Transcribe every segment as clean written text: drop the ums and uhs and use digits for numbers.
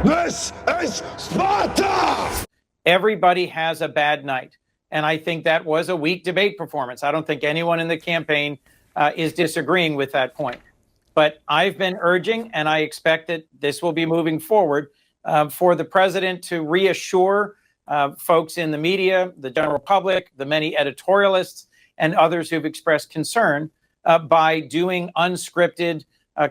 This is Sparta! Everybody has a bad night. And I think that was a weak debate performance. I don't think anyone in the campaign is disagreeing with that point. But I've been urging, and I expect that this will be moving forward, for the president to reassure folks in the media, the general public, the many editorialists, and others who've expressed concern by doing unscripted,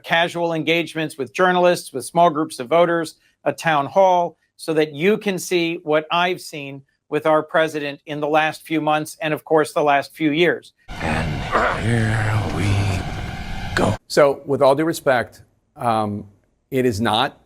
casual engagements with journalists, with small groups of voters, a town hall, so that you can see what I've seen with our president in the last few months and, of course, the last few years. And here we go. So, with all due respect, it is not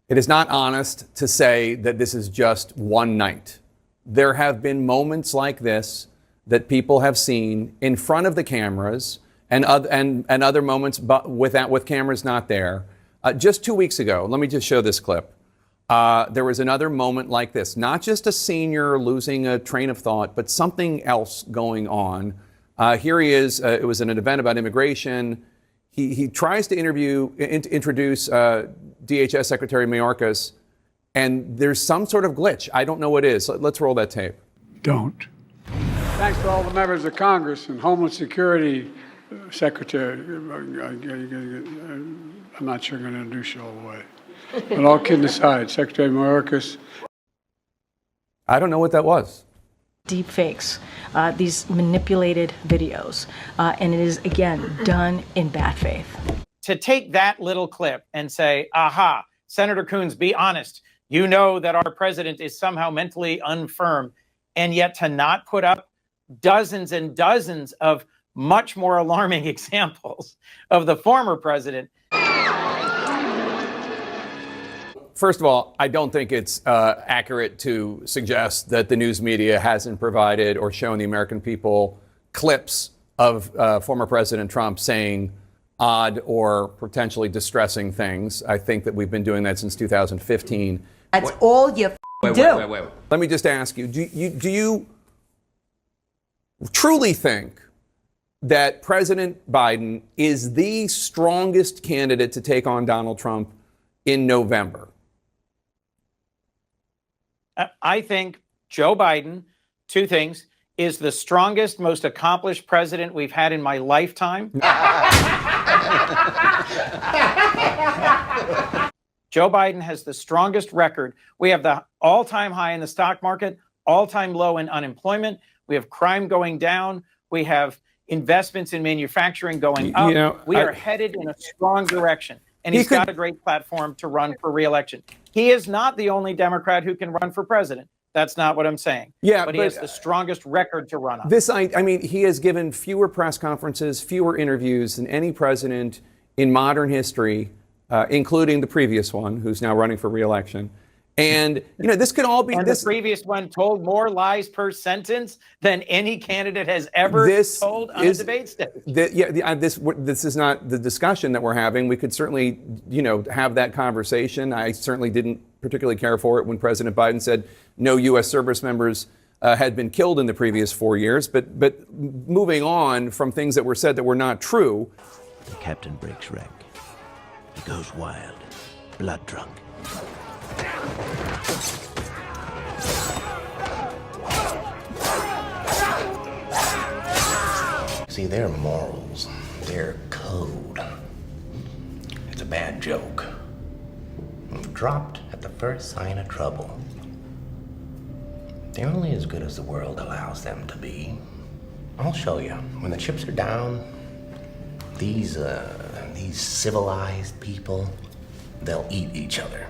honest to say that this is just one night. There have been moments like this that people have seen in front of the cameras and other moments with cameras not there. Just 2 weeks ago, let me just show this clip. There was another moment like this, not just a senior losing a train of thought, but something else going on. Here he is. It was an event about immigration. He tries to introduce DHS Secretary Mayorkas, and there's some sort of glitch. I don't know what it is. Let's roll that tape. Don't. Thanks to all the members of Congress and Homeland Security Secretary. I'm not sure I'm going to introduce you all the way. But all kidding aside, Secretary Mayorkas. I don't know what that was. Deep fakes, these manipulated videos, and it is, again, done in bad faith. To take that little clip and say, aha, Senator Coons, be honest. You know that our president is somehow mentally infirm, and yet to not put up dozens and dozens of much more alarming examples of the former president. First of all, I don't think it's accurate to suggest that the news media hasn't provided or shown the American people clips of former President Trump saying odd or potentially distressing things. I think that we've been doing that since 2015. That's all you do. Wait. Let me just ask you, do you truly think that President Biden is the strongest candidate to take on Donald Trump in November? I think Joe Biden, two things, is the strongest, most accomplished president we've had in my lifetime. Joe Biden has the strongest record. We have the all-time high in the stock market, all-time low in unemployment. We have crime going down. We have investments in manufacturing going up. We are headed in a strong direction. And he's got a great platform to run for re-election. He is not the only Democrat who can run for president. That's not what I'm saying. Yeah, but he has the strongest record to run on. I mean, he has given fewer press conferences, fewer interviews than any president in modern history, including the previous one, who's now running for re-election. And, this could all be... And the previous one told more lies per sentence than any candidate has ever told on a debate stage. This is not the discussion that we're having. We could certainly, have that conversation. I certainly didn't particularly care for it when President Biden said no U.S. service members had been killed in the previous 4 years. But moving on from things that were said that were not true. The captain breaks rank. He goes wild, blood drunk. See, their morals, their code, it's a bad joke. Dropped at the first sign of trouble. They're only as good as the world allows them to be. I'll show you. When the chips are down, these civilized people, they'll eat each other.